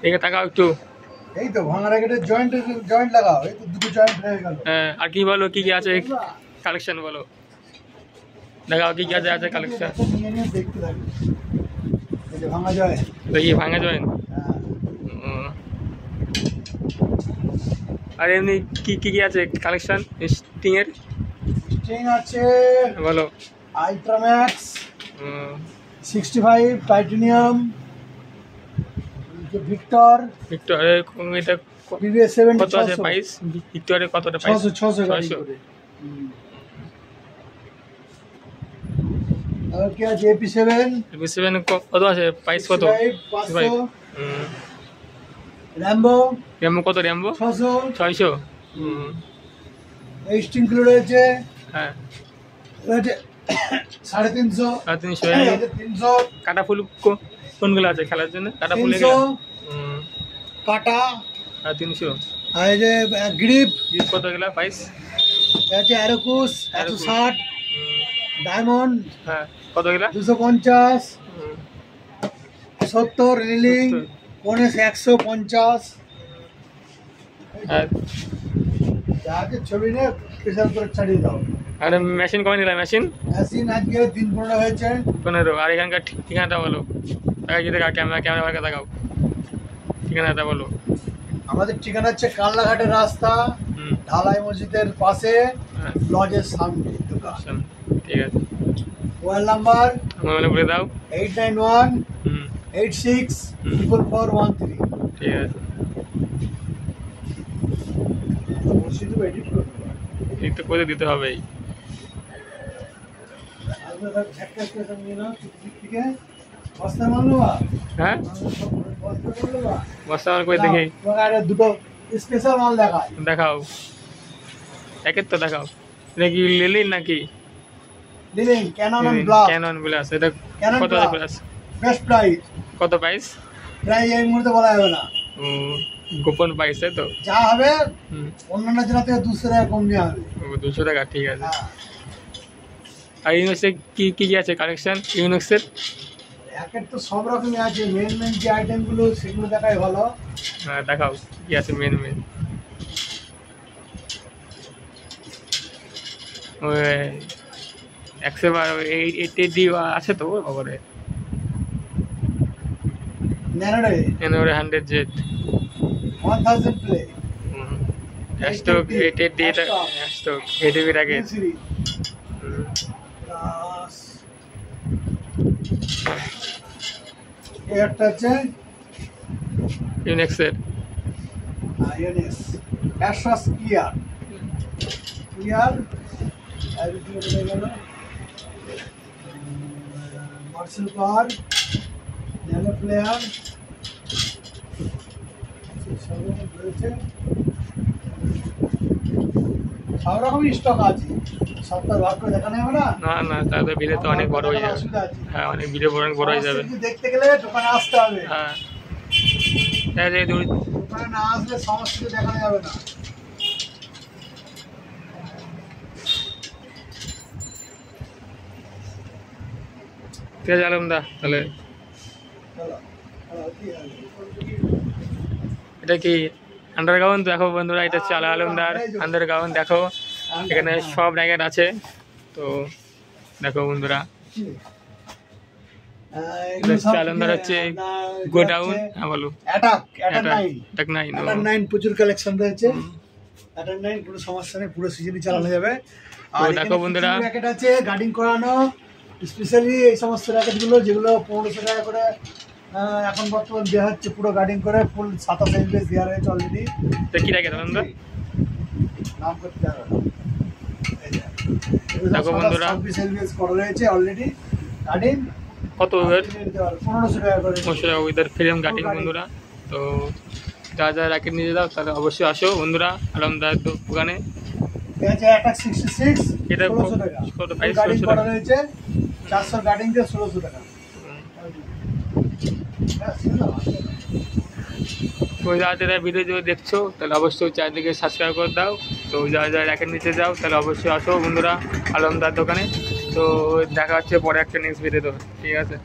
এদিকে তাকাও একটু। এই তো ভাঙা র্যাকেটের জয়েন্ট লাগাও, এই তো দুটো জয়েন্ট হয়ে গেল। হ্যাঁ, আর কি বলো, কি কি আছে কালেকশন বলো, দেখাও কি কি আছে কালেকশন। নিয়ে নিয়ে দেখতে থাকবে। এই যে ভাঙা জয়েন্ট, দেখি ভাঙা জয়েন্ট। আর এমনি কি কি কি আছে কালেকশন স্টিং এর? স্ট্রিং আছে বলো। আল্ট্রাম্যাক্স 65 টাইটানিয়াম, ভিক্টর ভিক্টর এটা বিবিএস 70 কত আছে প্রাইস? ভিক্টরের কতটা প্রাইস? 600 গাড়ি করে। আর কি আছে AP7 কত আছে প্রাইস? কত? 500। র্যাম্বো কত? র্যাম্বো 600। এই স্ট্রিংগুলো রয়েছে। হ্যাঁ, রয়েছে 350। 300 কাটা ফুল কোনগুলো আছে খেলার জন্য? কাটা ফুল 300 কাটা আর 300। আর এই যে গ্রিপ কত গেলা প্রাইস? আছে অ্যারোকুস 160। ডায়মন্ড হ্যাঁ, কত গেলা? 250। 70 রিলিং 150। আর যাকে ছবি নিয়ে প্রেসার করে ছাড়িয়ে দাও। আর মেশিন কবে নিলাম? মেশিন আজকে 3-15 হয়েছে। 15। আর এখানকার ঠিকানাটা বলো। ক্যামেরা দেখাও, ঠিকানাটা বলো। আমাদের ঠিকানা হচ্ছে কালনাঘাটের রাস্তা, ঢালাই মসজিদের পাশে, লজের সামনে দোকান। ঠিক আছে। মোবাইল নাম্বার মোবাইলে বলে দাও। 891 86 4413। ঠিক আছে। এডিট তো করে দিতে হবেই। হ্যাঁ, বস্তা করে দেখি। দুটো স্পেশাল মাল দেখায়। দেখাও, একের তো দেখাও। এটা কি লিলিন নাকি? লিলিং ক্যানন ব্লাস্ট। Cannon blast. এটা কত প্রাইস? Best price. কত প্রাইস? প্রাইস এই মুহূর্তে বলা যাবে না। গোপন প্রাইস তো যা হবে অন্যান্য জেলা থেকে 200 টাকা কম নেওয়া হবে। 200 টাকা, ঠিক আছে। আর ইউনিক্সের কি কি আছে কালেকশন? ইউনিক্সের একের তো সব রকমই আছে। মেন যে আইটেমগুলো সেগুলো দেখাই ভালো। হ্যাঁ, দেখাও কি আছে মেন। ওই 180 আছে তো বাবারে। Nano 100Z 1000 প্লে স্টক 880 এটা স্টক 8 আগে। একটা আছে ইউনিক্সের আইএনএস অ্যাশাস ক্লিয়ার আর ভিডিও গেল মার্শাল পাওয়ার ন্যানো প্লেয়ার সব রকমই স্টক আছে। সপ্তাহ ভাগ করে দেখানো যাবে না? না, তাহলে ভিডিও তো অনেক বড় হয়ে যাবে। হ্যাঁ, অনেক ভিডিও অনেক বড় হয়ে যাবে। দেখতে গেলে দোকানে আসতে হবে। হ্যাঁ, দোকানে না আসলে সমস্ত কিছু দেখানো যাবে না। ঠিক আছে আলমদা, তাহলে এটা কি আন্ডারগ্রাউন্ড দেখো বন্ধুরা। এটা হচ্ছে আলমদার আন্ডারগ্রাউন্ড। দেখো এখানে সব র্যাকেট আছে, তো দেখো বন্ধুরা। আলমদার হচ্ছে গোডাউন। হ্যাঁ বলো। অ্যাটাক 9 প্রচুর কালেকশন রয়েছে। অ্যাটাক 9 পুরো সমস্যা নেই, পুরো সিজনই চালানো যাবে। আর দেখো বন্ধুরা র্যাকেট আছে গার্ডিং করানো, স্পেশালি এই সমস্ত র্যাকেটগুলো যেগুলো 1500 টাকা করে এখন বর্তমান দেওয়া হচ্ছে পুরো গার্ডিং করে। ফুল 27 ইঞ্চ দেওয়া রয়েছে অলরেডি। কি র্যাকেট আলমদা? নাম করতে হবে না। দেখো বন্ধুরা 26 ইঞ্চ করা রয়েছে অলরেডি গার্ডিং। কত? 1500 টাকা করে। 1500 টাকা উইদার ফ্রেম গার্ডিং বন্ধুরা। তো যা র্যাকেট নিয়ে যাও তাহলে অবশ্যই আসো বন্ধুরা আলমদার দোকানে। আছে অ্যাটাক 66, এটা 1600 টাকা। কত প্রাইস? গার্ডিং করা রয়েছে 400 গার্ডিং দিয়ে 1600 টাকা। তো যারা ভিডিও দেখছো তাহলে অবশ্যই চারদিকে সাবস্ক্রাইব করে দাও। তো যারা র্যাকেট নিতে যাও তাহলে অবশ্যই আসো বন্ধুরা আলমদার দোকানে। তো দেখা হচ্ছে পরে একটা নেক্সট ভিডিও। ঠিক আছে।